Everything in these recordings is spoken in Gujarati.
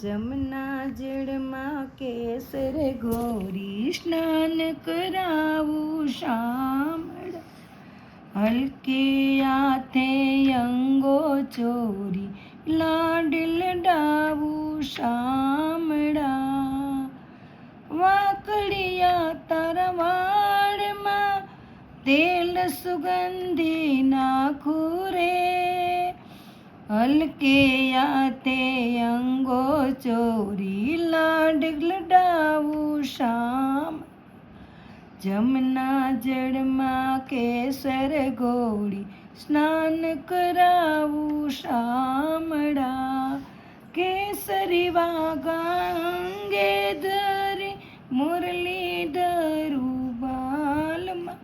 જમના જળમાં કેસર ઘોરી સ્નાન કરાવું શામળા. હલકે હાથે અંગો ચોરી લાડ લડાવું શામળા. વાકડિયા તારા વાળમાં તેલ સુગંધી નાખું રે. હલકે હાથે અંગો ચોરી લાડ લડાવું શામ. જમના જળમાં કેસર ઘોળી સ્નાન કરાવું શામળા. કેસરી વાગા અંગે ધરી મુરલી ધરું બાલમાં.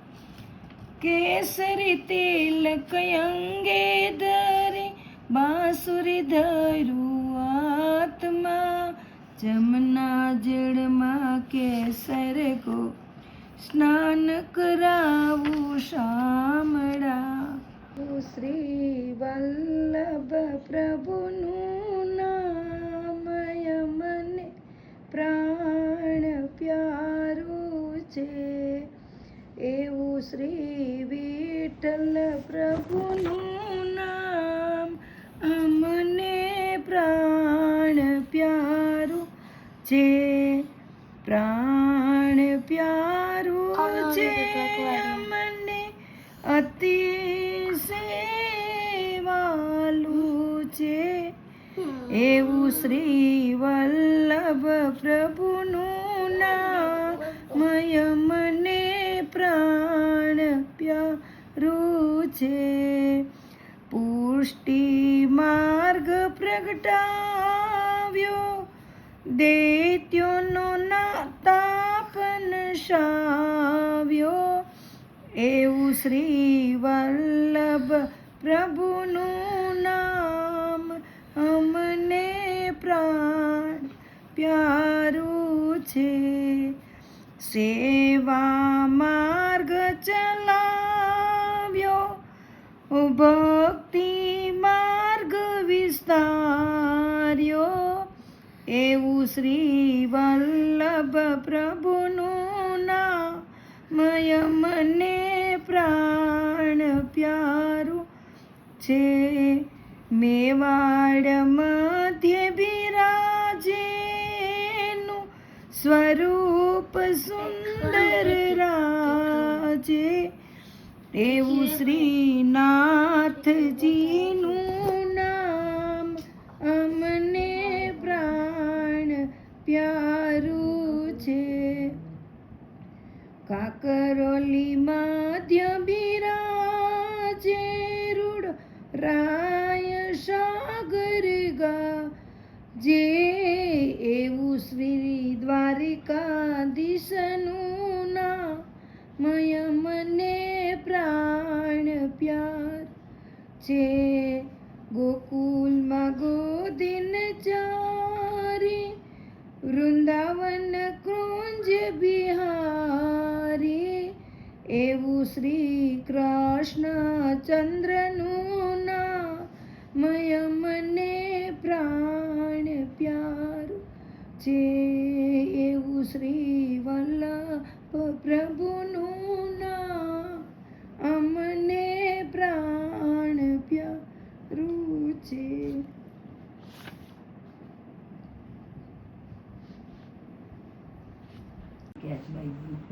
કેસરી તિલક અંગે ધરી બાંસુરી ધરું હાથમાં. જમના જળમાં કેસર ગો સ્નાન કરાવું શામળા. શ્રી વલ્લભ પ્રભુનું નામ મને પ્રાણ પ્યારું છે. એવું શ્રી વિઠ્ઠલ પ્રભુનું નામ અમને પ્રાણ પ્યારું છે. પ્રાણ પ્યારું છે મને અતિશય વાલું છે. એવું શ્રી વલ્લભ પ્રભુનું નામ મને પ્રાણ પ્યારું છે. પુષ્ટિ માર્ગ પ્રગટાવ્યો દૈત્યોનો તાપ નશાવ્યો. એવું શ્રી વલ્લભ પ્રભુનું નામ અમને પ્રાણ પ્યારું છે. સેવા માર્ગ ચલાવ્યો ભક્તિ માર્ગ વિસ્તાર્યો. એવું શ્રી વલ્લભ પ્રભુનું નામ મને પ્રાણ પ્યારું છે. મેવાડ મધ્ય બિરાજેનું સ્વરૂપ સુંદર રાજે. એવું શ્રીનાથજીનું નામ અમને પ્રાણ પ્યારું છે. કાકરોલી મધ્ય બિરાજે રૂડ રાય સાગર ગાજે. એવું શ્રી દ્વારિકાધીશનું નામ મને પ્રાણ પ્યાર છે. ગોકુલમાં ગોદીન ચારી વૃંદાવન કૃંજ બિહારી. એવું શ્રી કૃષ્ણચંદ્રનું નામ મને પ્રાણ પ્યારું છે. એવું શ્રી વલ્લભ પ્રભુનું નામ અમને પ્રાણ પ્યારું છે.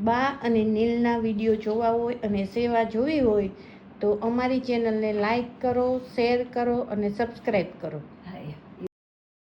બા અને નીલના વિડીયો જોવા હોય અને સેવા જોવી હોય તો અમારી ચેનલને લાઈક કરો, શેર કરો અને સબસ્ક્રાઈબ કરો.